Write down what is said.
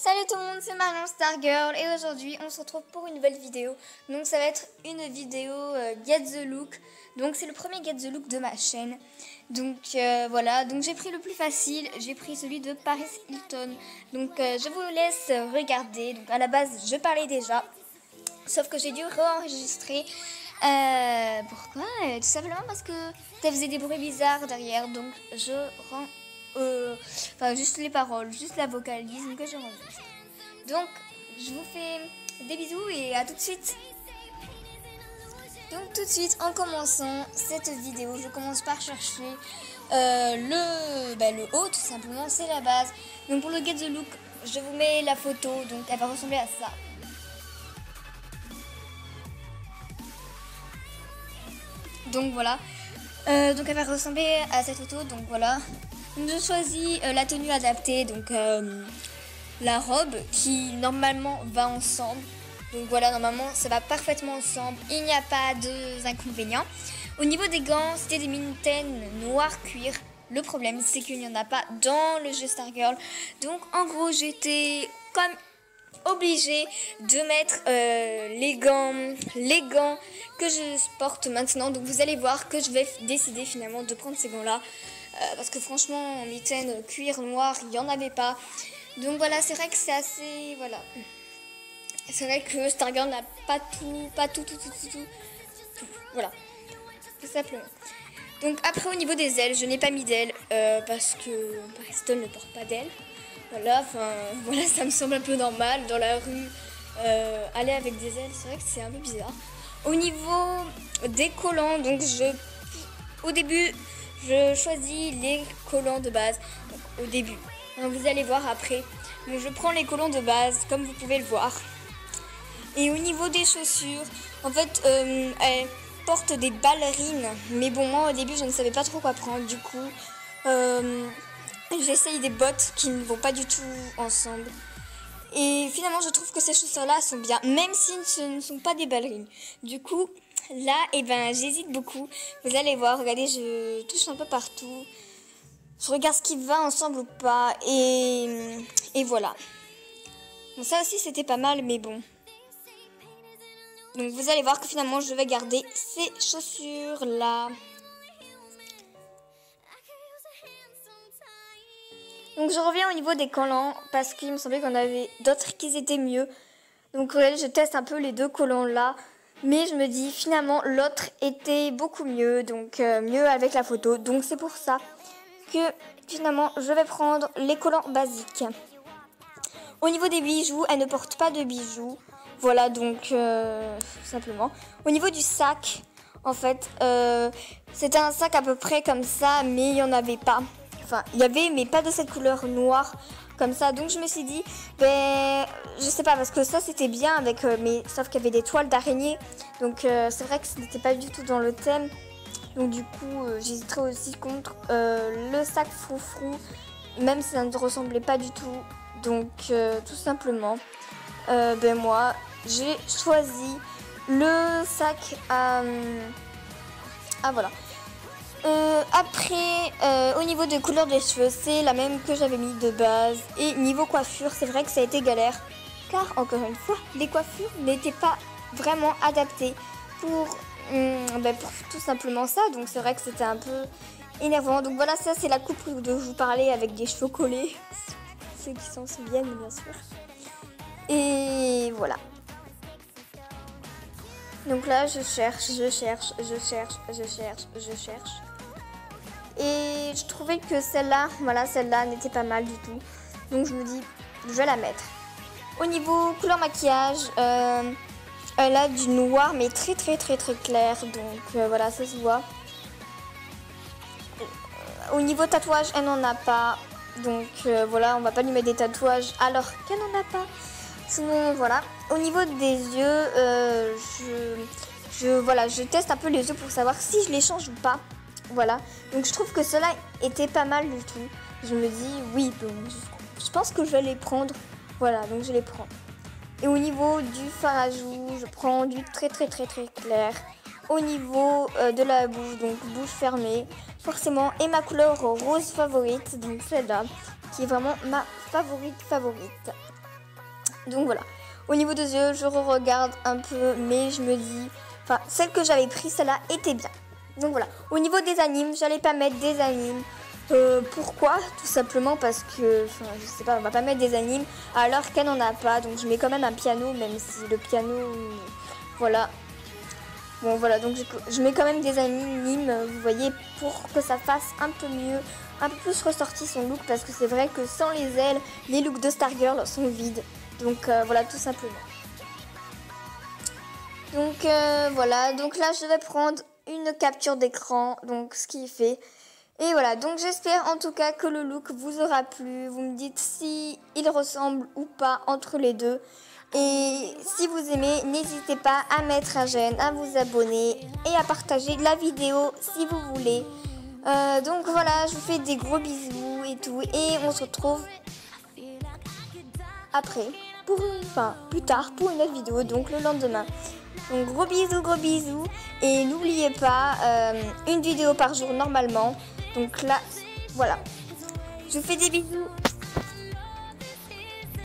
Salut tout le monde, c'est Marion Stargirl et aujourd'hui on se retrouve pour une nouvelle vidéo. Donc ça va être une vidéo Get the Look. Donc c'est le premier Get the Look de ma chaîne. Donc voilà, donc j'ai pris le plus facile, j'ai pris celui de Paris Hilton. Donc je vous laisse regarder. Donc à la base je parlais déjà, sauf que j'ai dû re-enregistrer. Pourquoi? Tout simplement parce que ça faisait des bruits bizarres derrière. Donc je rends... Enfin juste les paroles, juste la vocalisme que j'enregistre. Donc je vous fais des bisous et à tout de suite. Donc tout de suite en commençant cette vidéo, je commence par chercher le haut, tout simplement, c'est la base. Donc pour le Get the Look, je vous mets la photo, donc elle va ressembler à ça. Donc voilà, donc elle va ressembler à cette photo, donc voilà. Je choisis la tenue adaptée, donc la robe qui normalement va ensemble. Donc voilà, normalement ça va parfaitement ensemble, il n'y a pas d'inconvénients. Au niveau des gants, c'était des mitaines noir cuir. Le problème c'est qu'il n'y en a pas dans le jeu Stargirl. Donc en gros j'étais comme obligée de mettre les gants que je porte maintenant. Donc vous allez voir que je vais décider finalement de prendre ces gants là. Parce que franchement en mitaine cuir noir il n'y en avait pas. Donc voilà, c'est vrai que c'est assez... Voilà. C'est vrai que Stargirl n'a pas tout. Voilà. Tout simplement. Donc après au niveau des ailes, je n'ai pas mis d'ailes parce que Paris ne porte pas d'ailes. Voilà, enfin voilà, ça me semble un peu normal dans la rue aller avec des ailes, c'est vrai que c'est un peu bizarre. Au niveau des collants, donc au début je choisis les collants de base. Donc, au début, donc, vous allez voir après. Donc je prends les collants de base comme vous pouvez le voir. Et au niveau des chaussures, en fait elles portent des ballerines, mais bon moi au début je ne savais pas trop quoi prendre, du coup j'essaye des bottes qui ne vont pas du tout ensemble. Et finalement je trouve que ces chaussures là sont bien, même si ce ne sont pas des ballerines. Du coup là j'hésite beaucoup. Vous allez voir, regardez, je touche un peu partout. Je regarde ce qui va ensemble ou pas. Et voilà. Bon, ça aussi c'était pas mal, mais bon. Donc vous allez voir que finalement je vais garder ces chaussures là. Donc je reviens au niveau des collants parce qu'il me semblait qu'on avait d'autres qui étaient mieux. Donc regardez, je teste un peu les deux collants là. Mais je me dis finalement l'autre était beaucoup mieux. Donc mieux avec la photo. Donc c'est pour ça que finalement je vais prendre les collants basiques. Au niveau des bijoux, elle ne porte pas de bijoux. Voilà, donc simplement. Au niveau du sac, en fait, c'était un sac à peu près comme ça, mais il n'y en avait pas. Enfin, il y avait, mais pas de cette couleur noire, comme ça. Donc je me suis dit, je sais pas, parce que ça c'était bien, avec, mais sauf qu'il y avait des toiles d'araignée. Donc c'est vrai que ce n'était pas du tout dans le thème. Donc du coup, j'hésiterais aussi contre le sac froufrou, même si ça ne ressemblait pas du tout. Donc tout simplement, moi j'ai choisi le sac à voilà. Après au niveau de couleur des cheveux, c'est la même que j'avais mis de base. Et niveau coiffure, c'est vrai que ça a été galère, car encore une fois les coiffures n'étaient pas vraiment adaptées pour tout simplement ça. Donc c'est vrai que c'était un peu énervant. Donc voilà, ça c'est la coupe dont je vous parlais, avec des cheveux collés. Ceux qui s'en souviennent bien sûr. Et voilà. Donc là je cherche. Et je trouvais que celle-là, voilà, celle-là n'était pas mal du tout. Donc je me dis, je vais la mettre. Au niveau couleur maquillage, elle a du noir mais très clair. Donc voilà, ça se voit. Au niveau tatouage, elle n'en a pas. Donc voilà, on va pas lui mettre des tatouages alors qu'elle n'en a pas. Sinon voilà. Au niveau des yeux, je teste un peu les yeux pour savoir si je les change ou pas. Voilà. Donc je trouve que cela était pas mal du tout. Je me dis oui, bon, je pense que je vais les prendre. Voilà, donc je les prends. Et au niveau du fard à joues, je prends du très clair. Au niveau de la bouche, donc bouche fermée, forcément. Et ma couleur rose favorite, donc celle-là, qui est vraiment ma favorite. Donc voilà. Au niveau des yeux, je re-regarde un peu, mais je me dis... Enfin, celle que j'avais prise, celle-là était bien. Donc voilà. Au niveau des animes, j'allais pas mettre des animes. Pourquoi? Tout simplement parce que, enfin, je sais pas, on va pas mettre des animes alors qu'elle n'en a pas. Donc je mets quand même un piano, même si le piano... Voilà. Bon voilà, donc je mets quand même des animes, vous voyez, pour que ça fasse un peu mieux, un peu plus ressorti son look. Parce que c'est vrai que sans les ailes, les looks de Stargirl sont vides. Donc voilà, tout simplement. Donc voilà, donc là je vais prendre une capture d'écran, donc ce qui est fait. Et voilà, donc j'espère en tout cas que le look vous aura plu. Vous me dites si il ressemble ou pas entre les deux. Et si vous aimez, n'hésitez pas à mettre un j'aime, à vous abonner et à partager la vidéo si vous voulez. Donc voilà, je vous fais des gros bisous et tout. Et on se retrouve après, plus tard pour une autre vidéo, donc le lendemain. Donc gros bisous. Et n'oubliez pas, une vidéo par jour normalement. Donc là, voilà. Je vous fais des bisous.